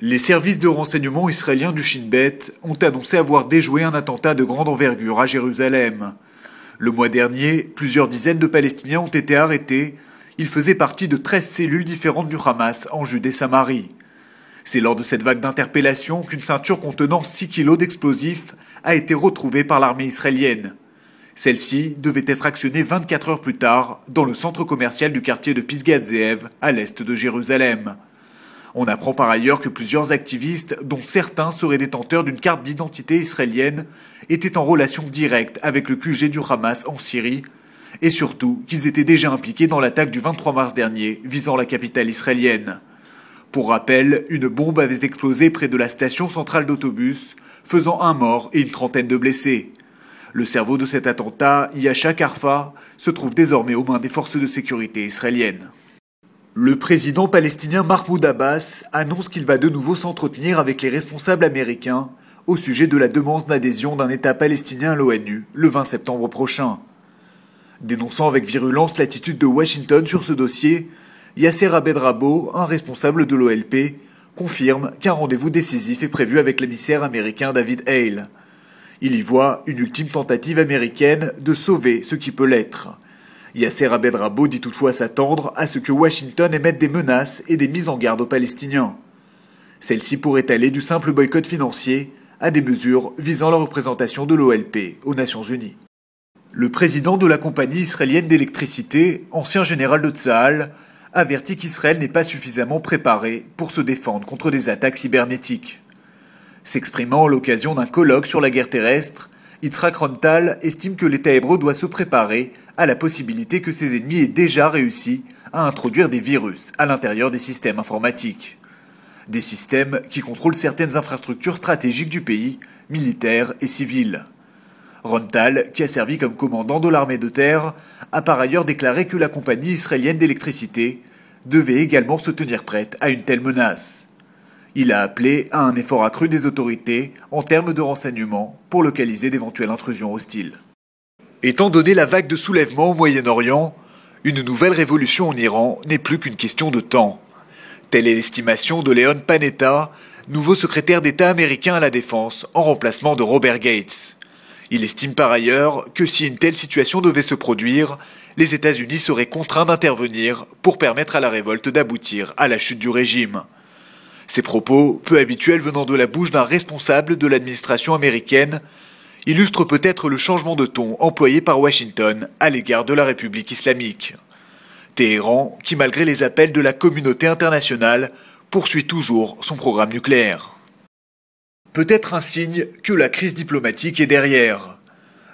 Les services de renseignement israéliens du Shin Bet ont annoncé avoir déjoué un attentat de grande envergure à Jérusalem. Le mois dernier, plusieurs dizaines de Palestiniens ont été arrêtés. Ils faisaient partie de 13 cellules différentes du Hamas en Judée-Samarie. C'est lors de cette vague d'interpellations qu'une ceinture contenant 6 kilos d'explosifs a été retrouvée par l'armée israélienne. Celle-ci devait être actionnée 24 heures plus tard dans le centre commercial du quartier de Pisgat Ze'ev, à l'est de Jérusalem. On apprend par ailleurs que plusieurs activistes, dont certains seraient détenteurs d'une carte d'identité israélienne, étaient en relation directe avec le QG du Hamas en Syrie, et surtout qu'ils étaient déjà impliqués dans l'attaque du 23 mars dernier visant la capitale israélienne. Pour rappel, une bombe avait explosé près de la station centrale d'autobus, faisant un mort et une trentaine de blessés. Le cerveau de cet attentat, Yasha Karfa, se trouve désormais aux mains des forces de sécurité israéliennes. Le président palestinien Mahmoud Abbas annonce qu'il va de nouveau s'entretenir avec les responsables américains au sujet de la demande d'adhésion d'un État palestinien à l'ONU le 20 septembre prochain. Dénonçant avec virulence l'attitude de Washington sur ce dossier, Yasser Abed-Rabo, un responsable de l'OLP, confirme qu'un rendez-vous décisif est prévu avec l'émissaire américain David Hale. Il y voit une ultime tentative américaine de sauver ce qui peut l'être. Yasser Abed-Rabo dit toutefois s'attendre à ce que Washington émette des menaces et des mises en garde aux Palestiniens. Celles-ci pourraient aller du simple boycott financier à des mesures visant la représentation de l'OLP aux Nations Unies. Le président de la compagnie israélienne d'électricité, ancien général de Tsahal, avertit qu'Israël n'est pas suffisamment préparé pour se défendre contre des attaques cybernétiques. S'exprimant à l'occasion d'un colloque sur la guerre terrestre, Yitzhak Rontal estime que l'État hébreu doit se préparer à la possibilité que ses ennemis aient déjà réussi à introduire des virus à l'intérieur des systèmes informatiques. Des systèmes qui contrôlent certaines infrastructures stratégiques du pays, militaires et civiles. Rontal, qui a servi comme commandant de l'armée de terre, a par ailleurs déclaré que la compagnie israélienne d'électricité devait également se tenir prête à une telle menace. Il a appelé à un effort accru des autorités en termes de renseignement pour localiser d'éventuelles intrusions hostiles. Étant donné la vague de soulèvements au Moyen-Orient, une nouvelle révolution en Iran n'est plus qu'une question de temps. Telle est l'estimation de Leon Panetta, nouveau secrétaire d'État américain à la Défense, en remplacement de Robert Gates. Il estime par ailleurs que si une telle situation devait se produire, les États-Unis seraient contraints d'intervenir pour permettre à la révolte d'aboutir à la chute du régime. Ces propos, peu habituels venant de la bouche d'un responsable de l'administration américaine, illustrent peut-être le changement de ton employé par Washington à l'égard de la République islamique. Téhéran, qui malgré les appels de la communauté internationale, poursuit toujours son programme nucléaire. Peut-être un signe que la crise diplomatique est derrière.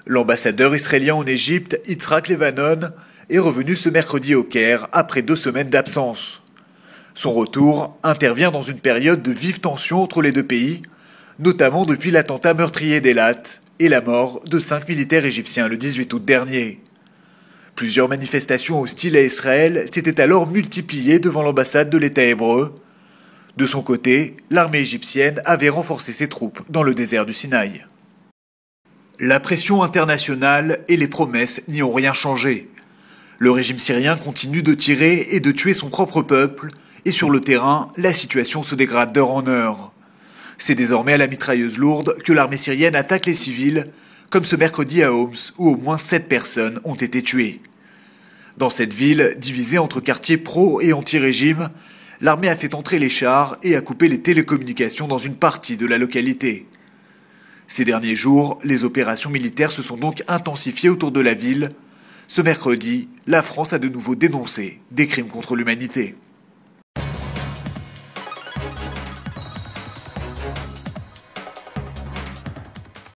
L'ambassadeur israélien en Égypte, Yitzhak Levanon, est revenu ce mercredi au Caire après 2 semaines d'absence. Son retour intervient dans une période de vive tension entre les deux pays, notamment depuis l'attentat meurtrier d'Eilat et la mort de 5 militaires égyptiens le 18 août dernier. Plusieurs manifestations hostiles à Israël s'étaient alors multipliées devant l'ambassade de l'État hébreu. De son côté, l'armée égyptienne avait renforcé ses troupes dans le désert du Sinaï. La pression internationale et les promesses n'y ont rien changé. Le régime syrien continue de tirer et de tuer son propre peuple, et sur le terrain, la situation se dégrade d'heure en heure. C'est désormais à la mitrailleuse lourde que l'armée syrienne attaque les civils, comme ce mercredi à Homs, où au moins 7 personnes ont été tuées. Dans cette ville, divisée entre quartiers pro et anti-régime, l'armée a fait entrer les chars et a coupé les télécommunications dans une partie de la localité. Ces derniers jours, les opérations militaires se sont donc intensifiées autour de la ville. Ce mercredi, la France a de nouveau dénoncé des crimes contre l'humanité.